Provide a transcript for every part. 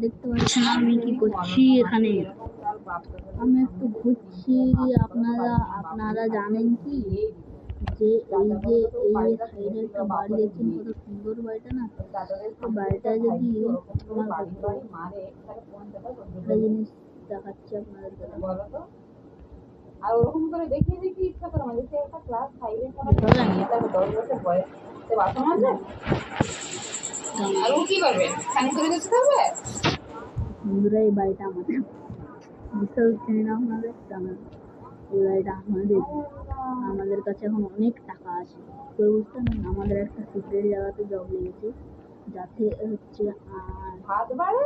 দেখতে পাচ্ছেন আমি কি করছি এখানে। আমি একটু ঘুরছি। আপনারা জানেন কি যে এই সাইডে একটা বাড়ি দেখছেন, কত সুন্দর বাড়িটা না। তো বাড়িটা যদি আমার একটা জিনিস দেখাচ্ছি আপনাদের। আর ওরকম করে দেখিয়ে দেখিয়ে ইচ্ছা করে মানে সে একটা ক্লাস 5 এর পড়া 10 বছর বয়স সে বাসন মাজে আর ও কি করবে ফ্যান করে দিতে হবে। বন্ধুরা এই বাড়িটা আমাদের, বুঝতে পারছেন না আপনাদের? জানেন এই বাড়িটা আমাদের কাছে এখন অনেক টাকা আছে। তো বুঝতে পারেন আমাদের একটা সিক্রেট জায়গাতে জব লেগেছে, যাতে হচ্ছে হাত বাড়ে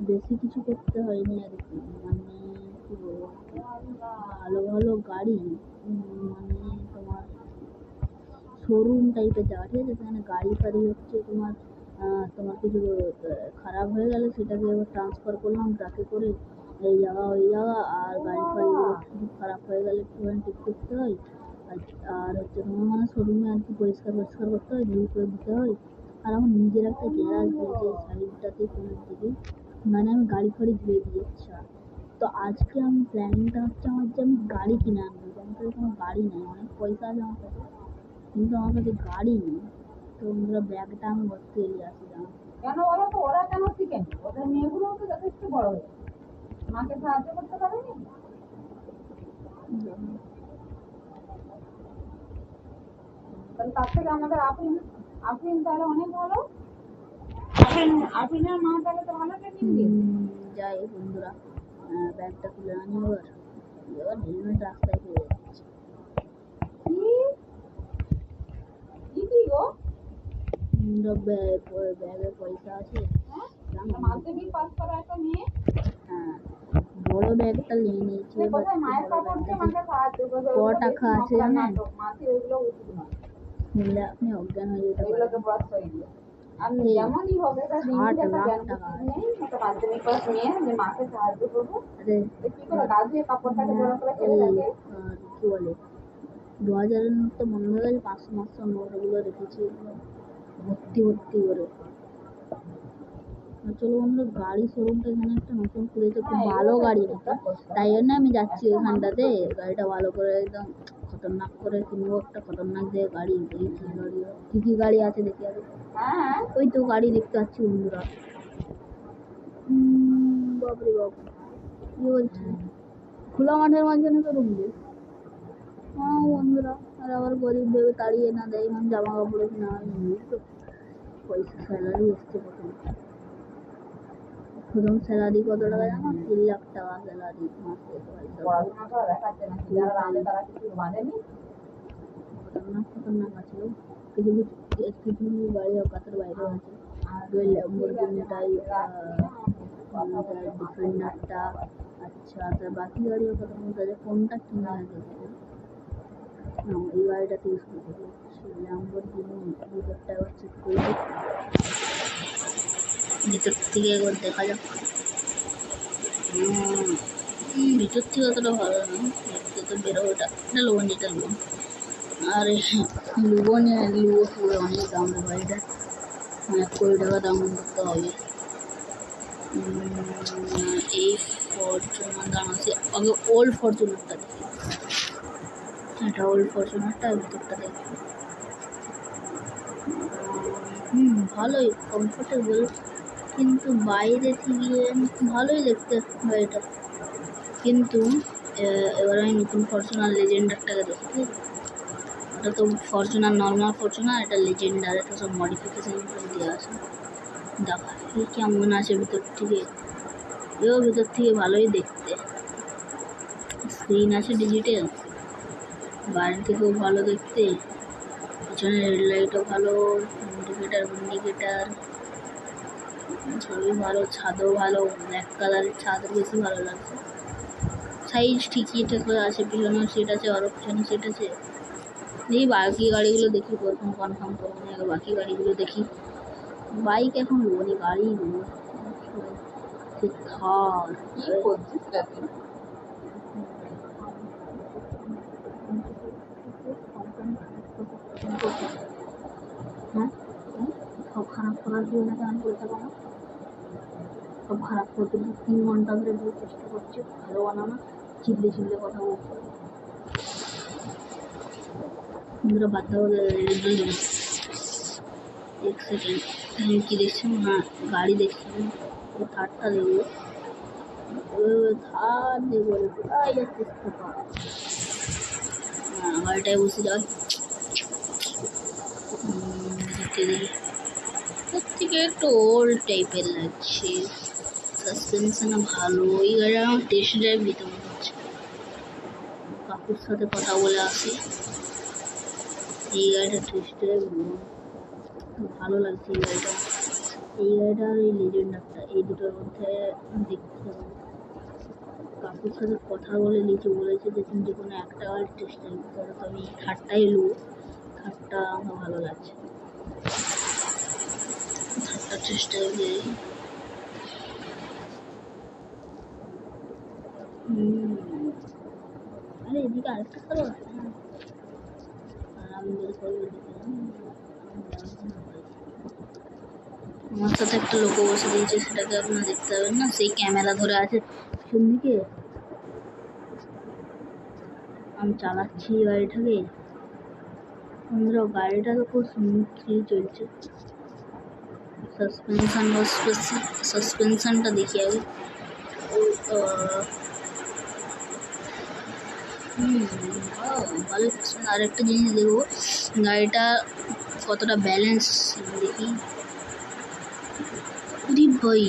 বেশি কিছু করতে হয়নি আর কি। মানে কি বলবো, ভালো ভালো গাড়ি, মানে তোমার শোরুম টাইপের জায়গা, ঠিক আছে? সেখানে গাড়ি ফাড়ি হচ্ছে তোমার তোমার কিছু খারাপ হয়ে গেলে সেটাকে এবার ট্রান্সফার করলাম ট্রাকে করে এই জায়গা ওই জায়গা। আর গাড়ি ফাড়িগুলো কিছু খারাপ হয়ে গেলে একটুখানি ঠিক করতে হয়। আর হচ্ছে তোমার মানে শোরুমে আর কি পরিষ্কার করতে হয়, ধুয়ে করে দিতে হয়। আর আমার নিজের একটা গ্যারাজ দিয়েছে সাইডটাতে কোনের দিকে, মানে আমি গাড়ি ফাড়ি ধুয়ে দিয়ে ইচ্ছা। তো আজকে আমি প্ল্যানিংটা হচ্ছে আমার যে আমি গাড়ি কিনে আনবো। আমার কাছে কোনো গাড়ি নেই, অনেক পয়সা আছে আমার কাছে কিন্তু আমার কাছে গাড়ি নেই। তো বন্ধুরা ব্যাগটা আমি ভর্তি এলিয়ে আসি জানো কেন বলো তো? ওরা কেন শিখেনি? ওদের মেয়েগুলো তো যথেষ্ট বড় হয়েছে, মাকে সাহায্য করতে পারেনি। তাহলে তার থেকে আমাদের আফরিন তাহলে অনেক ভালো। আফরিনের মা তাহলে তো ভালো ট্রেনিং দিয়েছে। যাই বন্ধুরা, ব্যাগটা তুলে আনি। এবার হেলমেট রাস্তায় ফেলে যাচ্ছে। কি গো ব্যাগে পয়সা আছে। মাধ্যমিক পাস করা একটা মেয়ে হ্যাঁ, বড় ব্যাগটা নিয়ে নিয়েছি। মায়ের কাপড়কে মাকে সাহায্য করবে। ক টাকা আছে জানেন? মাকে ওইগুলো উচিত নয়, শুনলে আপনি অজ্ঞান হয়ে যেতে পারেন। এগুলোকে ব্রাশ করে দিয়ে আমি যেমনই হবে তার দিনটা জ্ঞান নেই। একটা মাধ্যমিক পাস নিয়ে যে মাকে সাহায্য করবো কি করে গাছে কাপড়টাকে জোড়া করে ফেলে রাখে। কি বলে 2000-এর নোট তো বন্ধ হয়ে গেছে, 500 নোটগুলো রেখেছি ভর্তি করে। চলো বন্ধু, গাড়ি শোরুমটা এখানে একটা নতুন খুলেছে, খুব ভালো গাড়ি একটা, তাই জন্য আমি যাচ্ছি ওখানটাতে। গাড়িটা ভালো করে একদম খতরনাক করে কিনবো, একটা খতরনাক দিয়ে গাড়ি। কি গাড়ি আছে দেখি আগে। ওই তো গাড়ি দেখতে পাচ্ছি বন্ধুরা। বাপরে বাপ, কি বলছি, খোলা মাঠের মাঝখানে তো রুমবে। হ্যাঁ বন্ধুরা, আর আবার গরিব ভেবে তাড়িয়ে না দেয়। এখন জামা কাপড় কিনা হয়নি তো, পয়সা স্যালারি এসছে প্রথম স্যালারি কত টাকা জানো? 3 লাখ টাকা স্যালারি মাসে। খতরনাক আছে। কিছু কিছু গাড়ি অকাতের বাইরেও আছে। ল্যাম্বরগিনিটাই ডিফেন্ডারটা, আচ্ছা তার বাকি গাড়িও কত আছে, কোনটা কিনা আছে এই গাড়িটাতে ইউজ করতে হচ্ছে। ল্যাম্বরগিনি ভিতরটা একবার চেক করে ভিতর থেকে একবার দেখা যাক। ভিতর থেকে অতটা ভালো না, দেখতে তো বেরো। এটা লোন, যেটা লোন। আর লুবো পুরো অনেক দাম দেবো। এটা 1 কোটি টাকা দাম করতে হবে। এই ফরচুনার দাম আছে, আগে ওল্ড ফরচুনারটা দেখি। এটা ওল্ড ফরচুনারটা, ভিতরটা দেখি। ভালোই কমফোর্টেবল, কিন্তু বাইরে থেকে ভালোই দেখতে গাড়িটা। কিন্তু এবার আমি নতুন ফরচুনার লেজেন্ডারটাকে দেখি। ওটা তো ফরচুনার নর্মাল ফরচুনার, এটা লেজেন্ডার, এটা সব মডিফিকেশন করে দেওয়া আছে। দেখা কেমন আছে ভিতর থেকে। এও ভিতর থেকে ভালোই দেখতে, স্ক্রিন আছে ডিজিটাল, বাইরে থেকেও ভালো দেখতে, পিছনে হেডলাইটও ভালো, ইন্ডিকেটার সবই ভালো, ছাদও ভালো, ব্ল্যাক কালারের ছাদ বেশি ভালো লাগছে। সাইজ ঠিকই হয়ে আছে, পিছনেও সিট আছে, আরও পিছনে সিট আছে। দেখি বাকি গাড়িগুলো দেখি, প্রথম কনফার্ম করবো না, বাকি গাড়িগুলো দেখি। বাইক এখন লোনি, গাড়ি থার সব খারাপ করার জন্য আমি করে থাকবো না। সব খারাপ করতে 3 ঘন্টা ধরে বহু চেষ্টা করছে ভালো বানানো, চিল্লে চিল্লে কথা বলছে। বন্ধুরা বাধ্য হয়ে এক সেকেন্ড আমি কি দেখছিলাম, হ্যাঁ গাড়ি দেখছিলাম, ও থার্ডটা দেখবো, থার্ড দেখবো কোথায় যাচ্ছে, হ্যাঁ গাড়িটায় বসে যায়। দেখতে দেখি ওর থেকে একটু ওল্ড টাইপের লাগছে, সাসপেনশন ভালো, এই গাড়ি আমার টেস্ট ড্রাইভ দিতে মনে হচ্ছে। কাকুর সাথে কথা বলে আসি, এই গাড়িটা টেস্ট ড্রাইভ ভালো লাগছে। এই গাড়িটা আর এই লেজেন্ডারটা, এই দুটোর মধ্যে দেখতে হবে। কাকুর সাথে কথা বলে লিচু বলেছে যে তুমি যে কোনো একটা গাড়ি টেস্ট ড্রাইভ করো, তো আমি থার্ডটাই নেবো, থার্ডটা আমার ভালো লাগছে, থার্ডটা টেস্ট ড্রাইভ দিই। আরে এদিকে আরেকটা কারো আছে না, আর আমি বের করবো এদিকে। আমার সাথে একটা লোক বসে দিয়েছে, সেটাকে আপনারা দেখতে পাবেন না, সেই ক্যামেরা ধরে আছে পিছন দিকে। আমি চালাচ্ছি গাড়িটাকে, বন্ধুরা গাড়িটা তো খুব স্মুথলি চলছে। সাসপেনশনটা দেখি আগে। ভালো। আর একটা জিনিস দেখবো গাড়িটা কতটা ব্যালেন্স দেখি। अरे भाई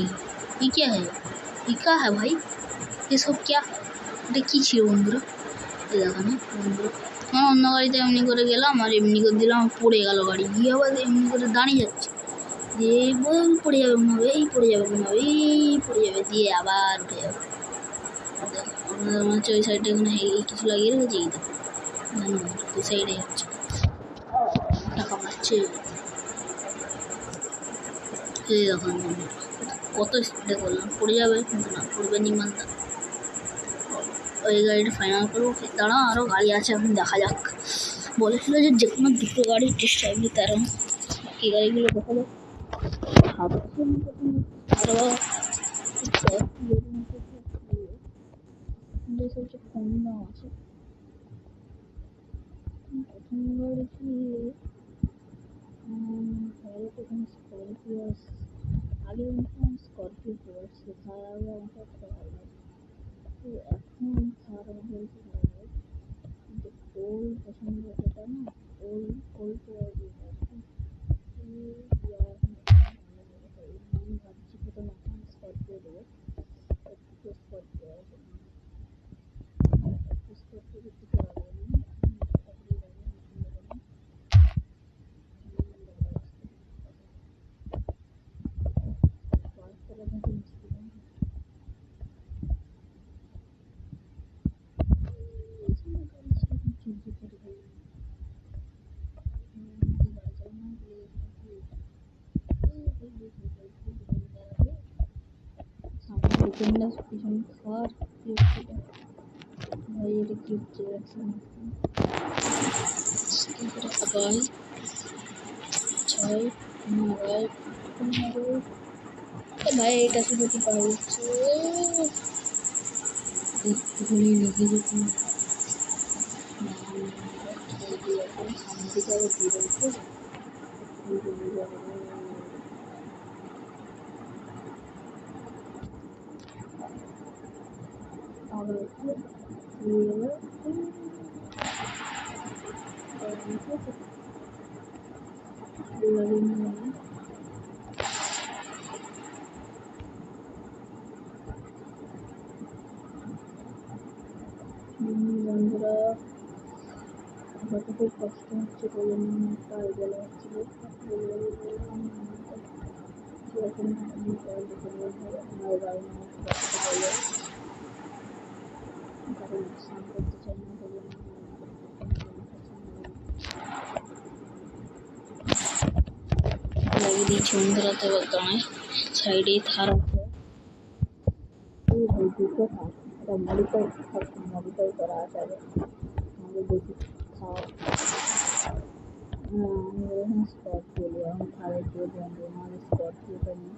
ये क्या है, ये क्या है भाई, ये सब क्या, এটা কি ছিল বন্ধুরা, এই দেখো না বন্ধুরা, আমার অন্য গাড়িতে এমনি করে গেলাম আর এমনি করে দিলাম, পড়ে গেল গাড়ি, গিয়ে আবার এমনি করে দাঁড়িয়ে যাচ্ছে, দিয়ে পড়ে যাবে মনে হবে, এই পড়ে যাবে মনে হবে, এই পড়ে যাবে, দিয়ে আবার উঠে যাবে। আপনাদের মনে হচ্ছে ওই সাইডটা এখানে কিছু লাগিয়ে রেখেছে, এই দেখো ওই সাইডে হচ্ছে টাকা পাচ্ছে, এই দেখুন কত স্পিডে করলাম, পড়ে যাবে কিন্তু না, পড়বে নি মালটা। ওই গাড়িটা ফাইনাল করবো, দাঁড়াও আরও গাড়ি আছে এখন দেখা যাক। বলেছিল যে কোনো দুটো গাড়ির টেস্ট ড্রাইভ দিতে, আর বাকি গাড়িগুলো দেখা যাক। সবচেয়ে কম দাম আছে, প্রথম গাড়ি কি স্করপিও, আগে স্করপিও পড়ছে, তার আগে আমাকে ভালো লাগে, এখন তার বলতে ভালো লাগে, কিন্তু ওল পছন্দ যেটা না, ওল আমি ভাবছি প্রথম এখন স্করপিও দেবো, একটু স্করপিও আছে, একটু স্করপিও দেখতে পারবো না। পিছন খাওয়ার ভাই এটা কি হচ্ছে, আবার 6 9 ভাই এটা শুধু কি পাওয়া যাচ্ছে, একটুখানি লিখে যেতে সামনে দিকে আবার দিয়ে রয়েছে, আবার বন্ধুরা যত খুব কষ্ট হচ্ছে বলে একটা আইডিয়া হচ্ছিল, আমার বাড়ি বলে কারো স্নান করতে চাই না বলে লাগিয়ে দিয়েছি বন্ধুরা। তো বর্তমানে সাইডেই থার আছে, দুটো থার, এটা মডিফাই করা আছে আগে, আমাদের দেখি থার, আমি এখানে স্কর্পিও নিই, আমি থারের দিয়ে বন্ধু, আমার স্কর্পিওটা নিই।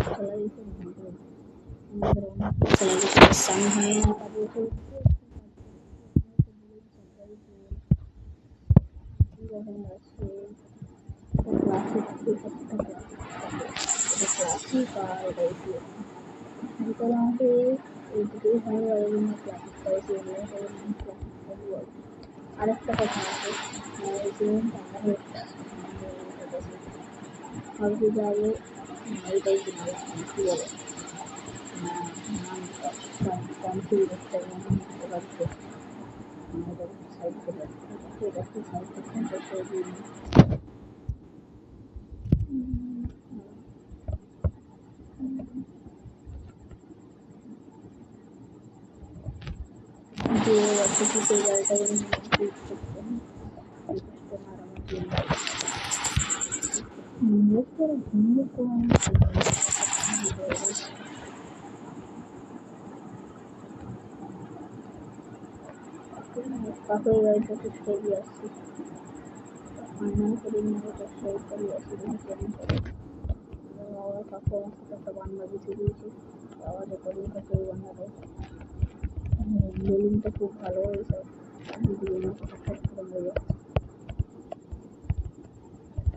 খেলা দিতে আমাদের অনেক খেলা দিতে সামনে হয় না তারপরে যখন আসে ক্লাসিক আর এটা ভিতরে আমাদের এইদিকেই ভালো লাগে না ক্লাসিকটা এসে আরেকটা কথা আছে ভাবছি যে আগে এইটাই কিনবো কী বলে কনফিল দেখতে বাড়িতে সাইড করে এটা কি সাইড করতে যে বাচ্চা কি সেই গাড়িটাকে ইউজ করতে কাকুর গাড়িটা খুব হেভি আসছে ফাইনাল করে নিয়ে ওটা সেই করে আসছে আবার কাকু আমার সাথে একটা বান্না গুছিয়ে দিয়েছে আবার রেকর্ডিং করতে ওই বান্নাটাই বেলুনটা খুব ভালো হয়েছে বেলুন ফট করে হয়ে যাচ্ছে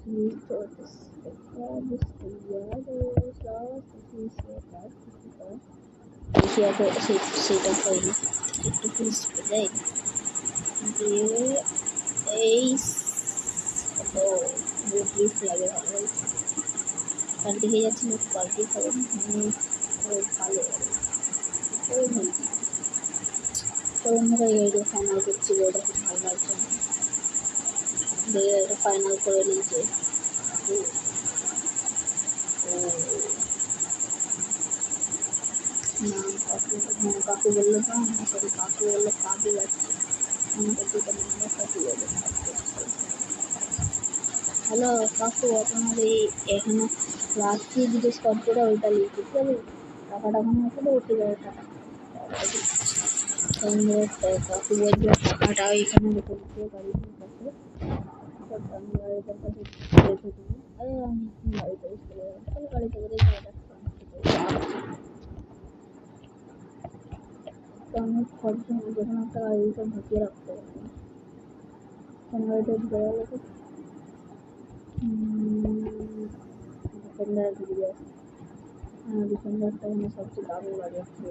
Listo, সেটা হয়নি একটু ফিস দেয় দিয়ে এই ড্রিফ লাগে ভালো কাল দেখে যাচ্ছি না পাল্টি খাবে ভালো তো অন্যরা এই গাড়িটা ফাইনাল করছিল ওটা খুব ভালো লাগছে এটা ফাইনাল করে নিয়েছে না কাকু বললো তো আমার সাথে কাকু বললো কাকু যাচ্ছে আমাকে দুটো নাম্বার কাকু বলে হ্যালো কাকু আপনার এই এখানে লাস্টে যে স্পটটা ওইটা লিখতে হবে টাকাটা কোনো আসলে উঠে যাবে টাকা কাকু বলছে টাকাটা এখানে রেখে দিতে গাড়ির কাছে আমি গাড়িটার কাছে রেখে দিই আমি গাড়িটা চলে যাবো তাহলে গাড়িটা করে তো আমি খরচ যখন একটা গাড়িটা ঢুকিয়ে রাখতে পারি তখন গাড়িটা ঢুকে গেলে তো ডিফেন্ডার ঘুরিয়ে আসে ডিফেন্ডারটা মানে সবচেয়ে দারুণ গাড়ি আসছে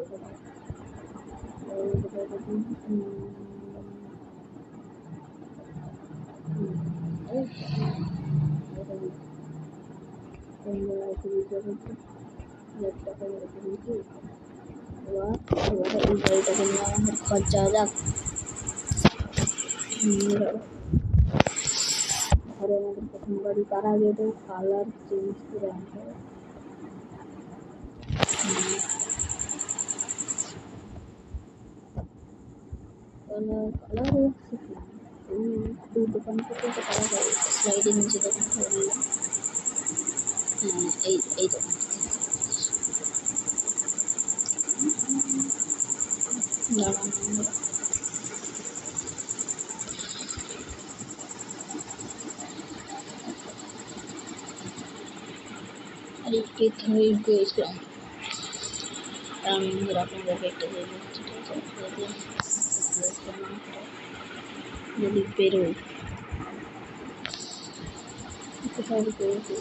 এই গাড়িটাকে নিয়ে আমাদের খরচা যাক ঘরে আমাদের প্রথম গাড়ি তার আগে তো কালার চেঞ্জ করে আনতে হবে কালার শিখলাম এই দোকান থেকে তো কালার স্লাইডের নিচে দোকান থেকে নিলাম এই দোকান দাঁড়ান আর একটু ধরে গিয়েছিলাম আমি এরকম একটা যদি বেরোই কোথাও বেরোতে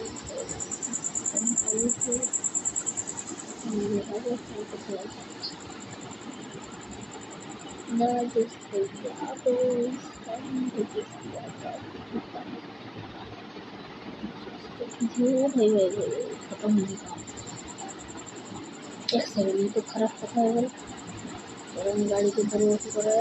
खत्म होने का एक सेकंड तो खराब কথা হয়ে গেল কারণ গাড়িতে ধরে বসে পড়ে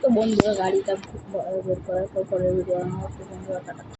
তো বন্ধুরা গাড়িটা বের করার পর পরে ভিডিও আমার বন্ধুরা টাটা